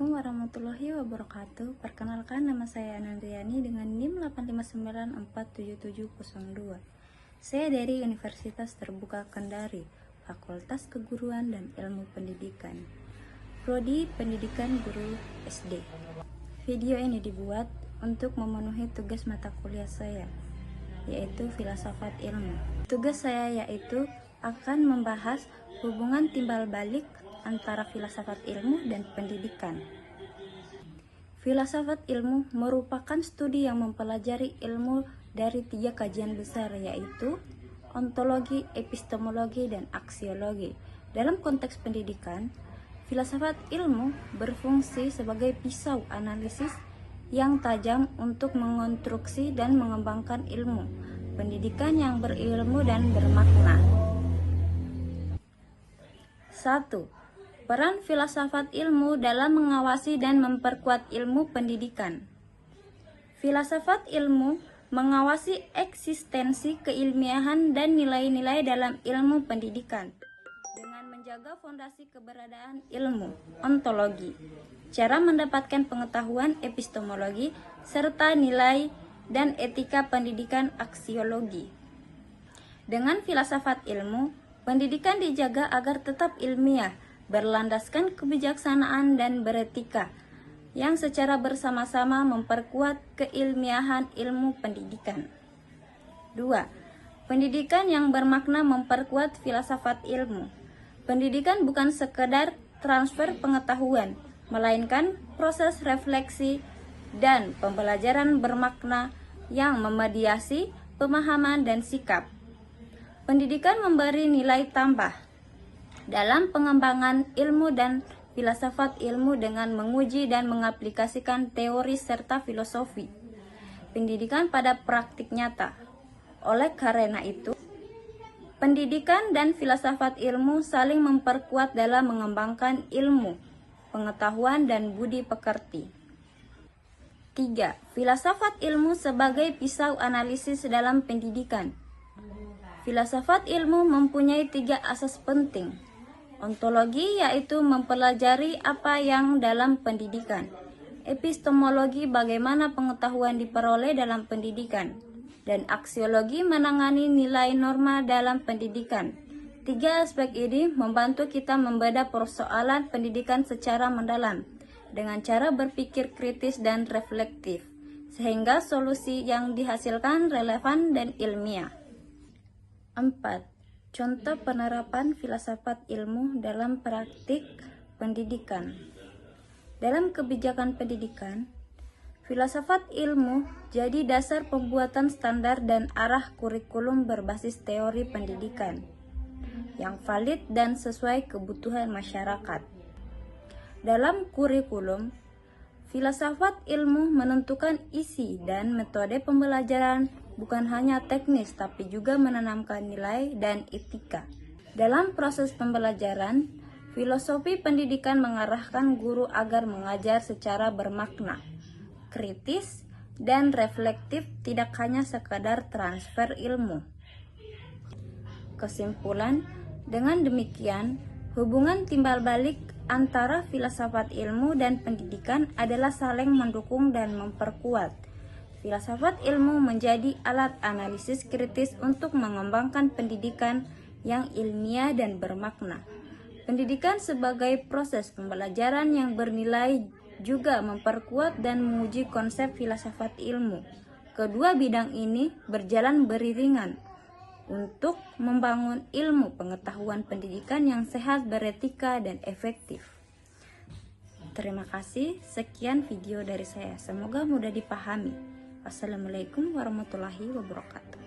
Assalamualaikum warahmatullahi wabarakatuh. Perkenalkan, nama saya Anandriani dengan NIM 859477702. Saya dari Universitas Terbuka Kendari, Fakultas Keguruan dan Ilmu Pendidikan, Prodi Pendidikan Guru SD. Video ini dibuat untuk memenuhi tugas mata kuliah saya, yaitu Filsafat Ilmu. Tugas saya yaitu akan membahas hubungan timbal balik antara filsafat ilmu dan pendidikan. Filsafat ilmu merupakan studi yang mempelajari ilmu dari 3 kajian besar, yaitu ontologi, epistemologi, dan aksiologi. Dalam konteks pendidikan, filsafat ilmu berfungsi sebagai pisau analisis yang tajam untuk mengonstruksi dan mengembangkan ilmu pendidikan yang berilmu dan bermakna. 1. Peran filsafat ilmu dalam mengawasi dan memperkuat ilmu pendidikan. Filsafat ilmu mengawasi eksistensi keilmiahan dan nilai-nilai dalam ilmu pendidikan dengan menjaga fondasi keberadaan ilmu ontologi, cara mendapatkan pengetahuan epistemologi, serta nilai dan etika pendidikan aksiologi. Dengan filsafat ilmu, pendidikan dijaga agar tetap ilmiah, berlandaskan kebijaksanaan dan beretika, yang secara bersama-sama memperkuat keilmiahan ilmu pendidikan. 2. Pendidikan yang bermakna memperkuat filsafat ilmu. Pendidikan bukan sekedar transfer pengetahuan, melainkan proses refleksi dan pembelajaran bermakna yang memediasi pemahaman dan sikap. Pendidikan memberi nilai tambah dalam pengembangan ilmu dan filsafat ilmu dengan menguji dan mengaplikasikan teori serta filosofi pendidikan pada praktik nyata. Oleh karena itu, pendidikan dan filsafat ilmu saling memperkuat dalam mengembangkan ilmu, pengetahuan, dan budi pekerti. 3. Filsafat ilmu sebagai pisau analisis dalam pendidikan. Filsafat ilmu mempunyai 3 asas penting. Ontologi, yaitu mempelajari apa yang dalam pendidikan. Epistemologi, bagaimana pengetahuan diperoleh dalam pendidikan. Dan aksiologi, menangani nilai norma dalam pendidikan. 3 aspek ini membantu kita membedah persoalan pendidikan secara mendalam dengan cara berpikir kritis dan reflektif, sehingga solusi yang dihasilkan relevan dan ilmiah. 4. Contoh penerapan filsafat ilmu dalam praktik pendidikan. Dalam kebijakan pendidikan, filsafat ilmu jadi dasar pembuatan standar dan arah kurikulum berbasis teori pendidikan yang valid dan sesuai kebutuhan masyarakat. Dalam kurikulum, filsafat ilmu menentukan isi dan metode pembelajaran, bukan hanya teknis tapi juga menanamkan nilai dan etika. Dalam proses pembelajaran, filosofi pendidikan mengarahkan guru agar mengajar secara bermakna, kritis, dan reflektif, tidak hanya sekadar transfer ilmu. Kesimpulan, dengan demikian, hubungan timbal balik antara filsafat ilmu dan pendidikan adalah saling mendukung dan memperkuat. Filsafat ilmu menjadi alat analisis kritis untuk mengembangkan pendidikan yang ilmiah dan bermakna. Pendidikan sebagai proses pembelajaran yang bernilai juga memperkuat dan menguji konsep filsafat ilmu. Kedua bidang ini berjalan beriringan untuk membangun ilmu pengetahuan pendidikan yang sehat, beretika, dan efektif. Terima kasih, sekian video dari saya. Semoga mudah dipahami. Wassalamualaikum warahmatullahi wabarakatuh.